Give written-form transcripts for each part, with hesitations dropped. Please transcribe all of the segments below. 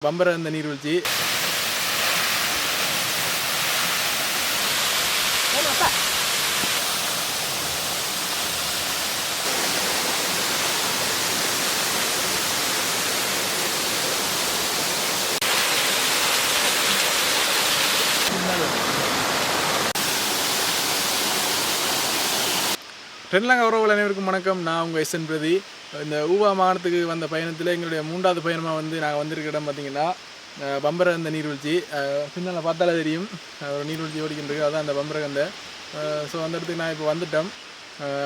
பம்பரகந்த நீர்வீழ்ச்சி. லங்கா உறவுகள் அனைவருக்கும் வணக்கம். நான் உங்கள் எஸ்என் பிரதி. இந்த ஊவா மாகாணத்துக்கு வந்த பயணத்தில் எங்களுடைய 3வது பயணமாக நாங்கள் வந்திருக்க இடம் பார்த்திங்கன்னா பம்பரகந்த நீர்வீழ்ச்சி. பின்னால் பார்த்தாலே தெரியும் ஒரு நீர்வீழ்ச்சி ஓடிக்கின்றது, அதுதான் அந்த பம்பரகந்த. ஸோ அந்த இடத்துக்கு நான் இப்போ வந்துட்டோம்.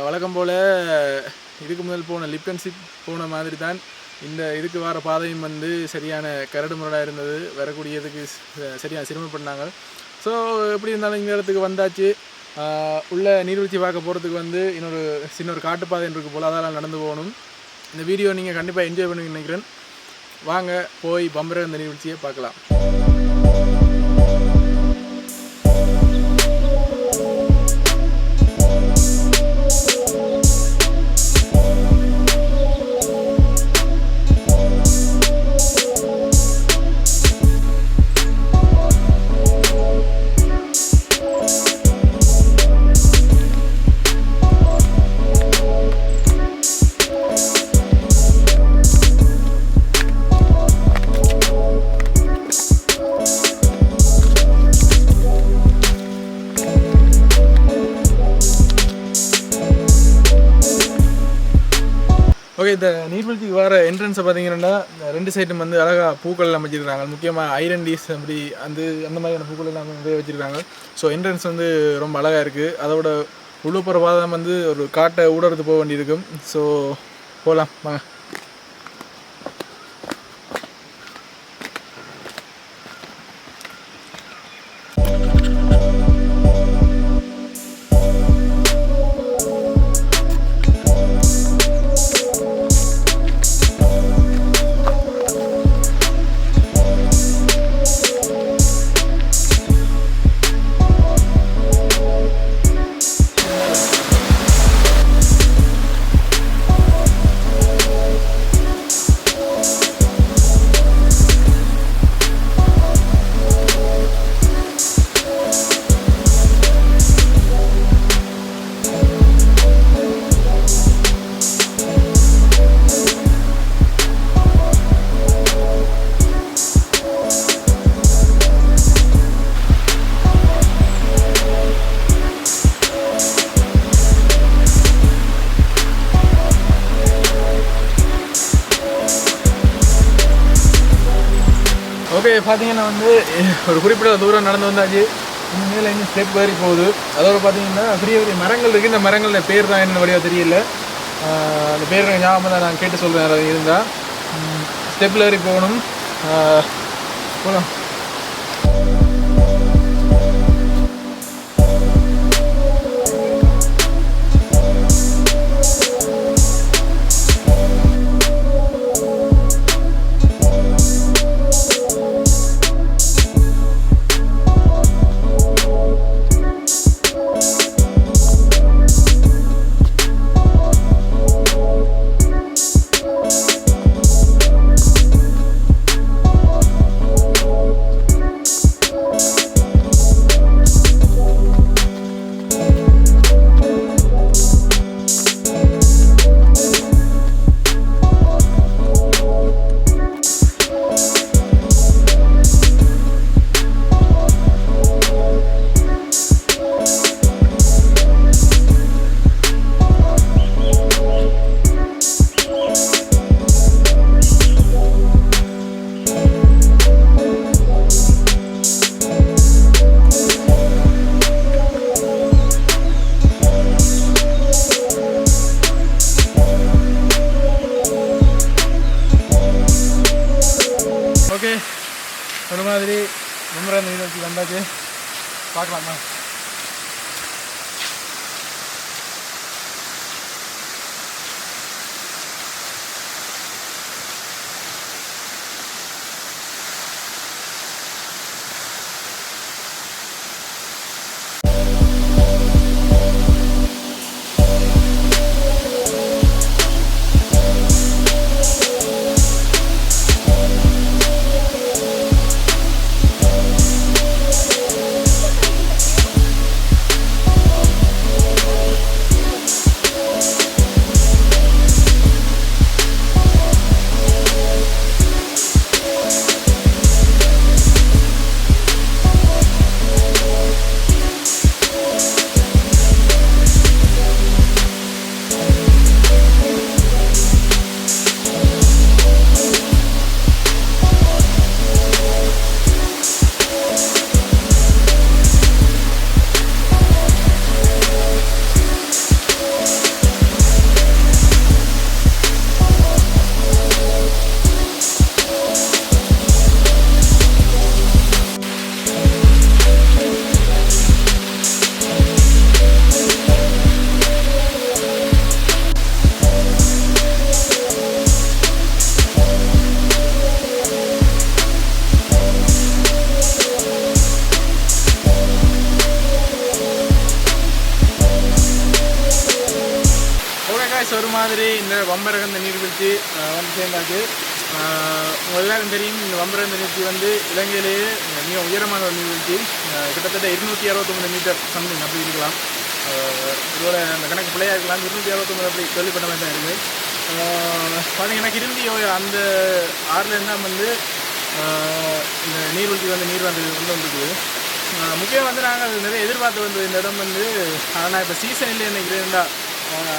வழக்கம் போல் இதுக்கு முதல் போன லிப்கன்ஷிப் போன மாதிரி தான் இந்த இதுக்கு வர பாதையும் சரியான கரடு முரடாக இருந்தது. வரக்கூடியதுக்கு சரியான சிரமப்பட்டாங்க. ஸோ எப்படி இருந்தாலும் இந்த இடத்துக்கு வந்தாச்சு. உள்ள நீர்வீழ்ச்சி பார்க்க போகிறதுக்கு இன்னொரு சின்ன ஒரு காட்டுப்பாதை இருக்குது போல், அதெல்லாம் நடந்து போகணும். இந்த வீடியோ நீங்கள் கண்டிப்பாக என்ஜாய் பண்ணுவீங்கன்னு நினைக்கிறேன். வாங்க போய் பம்பரகந்த நீர்வீழ்ச்சியை பார்க்கலாம். ஓகே, இந்த நீர்வீழ்ச்சிக்கு வர என்ட்ரன்ஸை பார்த்தீங்கன்னா 2 சைடும் அழகாக பூக்கள் அமைச்சிருக்காங்க. முக்கியமாக ஐரண்டீஸ் அப்படி அந்த மாதிரியான பூக்கள் எல்லாம் வச்சுருக்காங்க. ஸோ என்ட்ரன்ஸ் ரொம்ப அழகாக இருக்குது. அதோட உள்ளுப்புற பாதம் ஒரு காட்டை ஊடறுத்து போக வேண்டியிருக்கும். ஸோ போகலாம் வாங்க. ஓகே, பார்த்தீங்கன்னா ஒரு குறிப்பிட்ட தூரம் நடந்து வந்தாச்சு. இந்த மேலே இன்னும் ஸ்டெப் ஏறி போகுது. அதோட பார்த்தீங்கன்னா பெரிய பெரிய மரங்கள் இருக்குது. இந்த மரங்களோட பேர் தான் என்ன வழியாக தெரியல. அந்த பேர் ஞாபகம் தான் நான் கேட்டு சொல்கிறேன். அது இருந்தால் ஸ்டெப்பில் ஏறி போகணும். போகலாம். ஒரு மாதிரி பம்பரகந்த நீர்வீழ்ச்சி வந்தாச்சு. பார்க்கலாமா? மாதிரி இந்த பம்பரகந்த நீர்வீழ்ச்சி வந்து சேர்ந்தாச்சு. எல்லாருக்கும் தெரியும் இந்த பம்பரகந்த நீர்வீழ்ச்சி வந்து இலங்கையிலேயே மிக உயரமான ஒரு நீர்வீழ்ச்சி. கிட்டத்தட்ட 269 மீட்டர் சம்திங் அப்படி இருக்கலாம். இதோட அந்த கணக்கு பிள்ளையாக இருக்கலாம். 269 அப்படி கேள்விப்பட்ட மாதிரி தான் இருக்குது. பார்த்தீங்கன்னா கிருந்தி அந்த ஆறுலேருந்து தான் வந்து இந்த நீர்வீழ்ச்சி வந்து நீர் வந்து வந்துருக்குது. முக்கியம் வந்து நாங்கள் நிறைய எதிர்பார்த்து வந்தது இந்த இடம் வந்து. ஆனால் இப்போ சீசன் இல்லை நினைக்கிறேன்டா.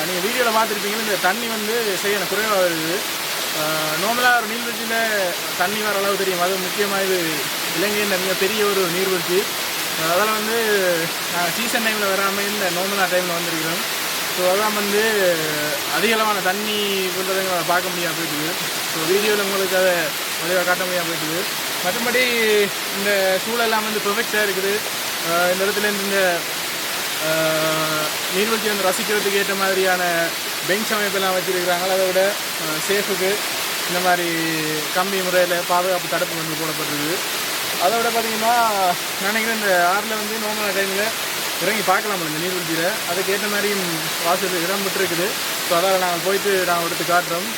நீங்கள் வீடியோவில் பார்த்துருப்பீங்கன்னா இந்த தண்ணி வந்து சரியான குறைவாக வருது. நார்மலாக ஒரு நீர்வீழ்ச்சியில் தண்ணி வர அளவு தெரியும். அது முக்கியமாக இது இலங்கையில் மிக பெரிய ஒரு நீர்வீழ்ச்சி. அதெல்லாம் வந்து நாங்கள் சீசன் டைமில் வராமல் இந்த நார்மலாக டைமில் வந்திருக்கிறோம். ஸோ அதெல்லாம் வந்து அதிகளவான தண்ணி கொண்டதை பார்க்க முடியாமல் போயிட்டுது. ஸோ வீடியோவில் உங்களுக்கு அதை வழியாக காட்ட முடியாமல் போயிட்டுது. மற்றபடி இந்த சூழலாம் வந்து பெர்ஃபெக்டாக இருக்குது. இந்த இடத்துலேருந்து இந்த நீர்வீழ்ச்சி வந்து ரசிக்கிறதுக்கு ஏற்ற மாதிரியான பெஞ்ச் அமைப்பெல்லாம் வச்சுருக்கிறாங்க. அதை விட சேஃபுக்கு இந்த மாதிரி கம்பி முறையில் பாதுகாப்பு தடுப்பு வந்து போடப்பட்டிருக்கு. அதை விட பார்த்திங்கன்னா நினைக்கிறேன் இந்த ஆறில் வந்து நார்மலான டைமில் இறங்கி பார்க்கலாம் இந்த நீர்வீழ்ச்சியில். அதுக்கேற்ற மாதிரியும் வாசல் இடம் விட்டுருக்குது. ஸோ அதால் நாங்கள் போயிட்டு நாங்கள் எடுத்து காட்டுறோம்.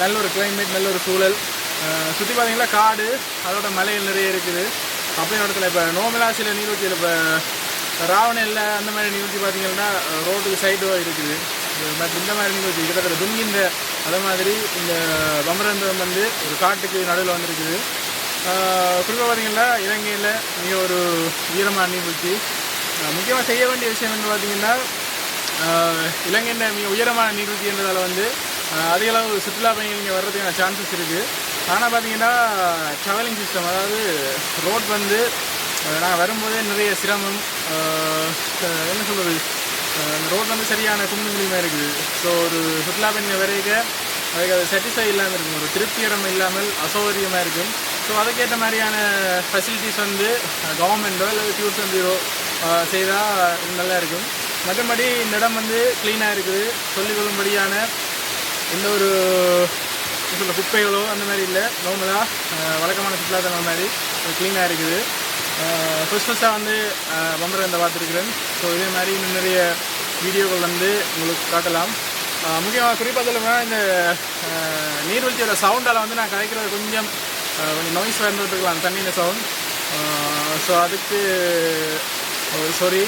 நல்ல ஒரு கிளைமேட், நல்ல ஒரு சூழல். சுற்றி பார்த்தீங்கன்னா காடு, அதோட மலைகள் நிறைய இருக்குது. அப்படியே இடத்துல இப்போ நார்மலாக சில நீர்வீழ்ச்சியில் இப்போ ராவணையில் அந்த மாதிரி நீர்வீழ்ச்சி பார்த்தீங்கன்னா ரோட்டுக்கு சைடாக இருக்குது. பட் இந்த மாதிரி நீர்வீழ்ச்சி கிட்டத்தட்ட துங்கின்ற அதே மாதிரி இந்த பம்பரகந்தம் வந்து ஒரு காட்டுக்கு நடுவில் வந்துருக்குது. குறிப்பாக பார்த்தீங்கன்னா இலங்கையில் மிக ஒரு உயரமான நீர்வீழ்ச்சி. முக்கியமாக செய்ய வேண்டிய விஷயம் வந்து பார்த்திங்கன்னா இலங்கையில் மிக உயரமான நீர்வீழ்ச்சி என்றதால் வந்து அதிகளவு சுற்றுலா பயணிகள் இங்கே வர்றதுக்கான சான்சஸ் இருக்குது. ஆனால் பார்த்தீங்கன்னா ட்ராவலிங் சிஸ்டம், அதாவது ரோட் வந்து நாங்கள் வரும்போதே நிறைய சிரமம். என்ன சொல்கிறது, அந்த ரோட் வந்து சரியான குண்டுங்குழியுமாக இருக்குது. ஸோ ஒரு சுற்றுலா பயணிகள் வரைக்கும் அதுக்கு அது சாட்டிஸ்ஃபை இல்லாமல் இருக்கும், ஒரு திருப்திகரமாக இல்லாமல் அசௌகரியமாக இருக்கும். ஸோ அதுக்கேற்ற மாதிரியான ஃபெசிலிட்டிஸ் வந்து கவர்மெண்ட்டோ இல்லை டூரிஸ்ட் வந்து செய்தால் நல்லா இருக்கும். மற்றபடி இந்த இடம் வந்து க்ளீனாக இருக்குது. சொல்லிக்கொள்ளும்படியான எந்த ஒரு சொல்ல குப்பைகளோ அந்த மாதிரி இல்லை. நார்மலாக வழக்கமான சுற்றுலாத்தலம் மாதிரி க்ளீனாக இருக்குது. ஃபஸ்ட்டாக வந்து பம்பரகந்த பார்த்துருக்குறேன். ஸோ இதே மாதிரி இன்னும் நிறைய வீடியோக்கள் வந்து உங்களுக்கு காட்டலாம். முக்கியமாக குறிப்பாக சொல்லணும்னா இந்த நீர்வீழ்ச்சியோட சவுண்டால் வந்து நான் கலைக்கிறது கொஞ்சம் நாய்ஸ் வந்துட்டுருக்கலாம், தண்ணியில் சவுண்ட். ஸோ அதுக்கு சாரி.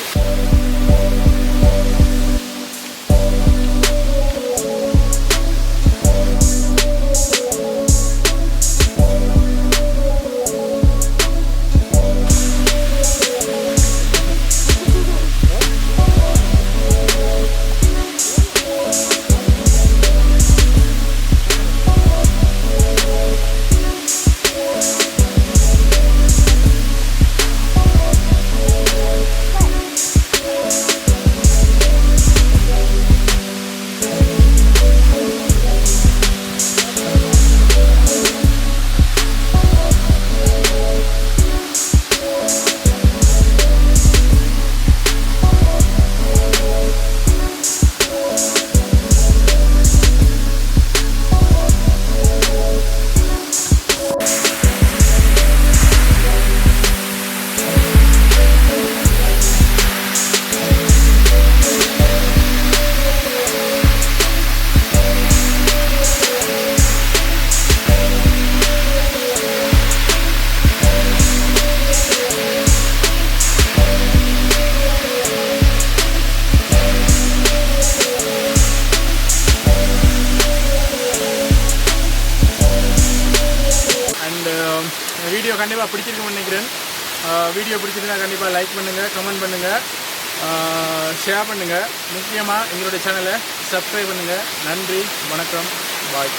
வீடியோ கண்டிப்பாக பிடிச்சிருக்குன்னு நினைக்கிறேன். வீடியோ பிடிச்சிருந்தா கண்டிப்பாக லைக் பண்ணுங்கள், கமெண்ட் பண்ணுங்கள், ஷேர் பண்ணுங்கள். முக்கியமாக எங்களுடைய சேனலை சப்ஸ்கிரைப் பண்ணுங்கள். நன்றி, வணக்கம், பாய்.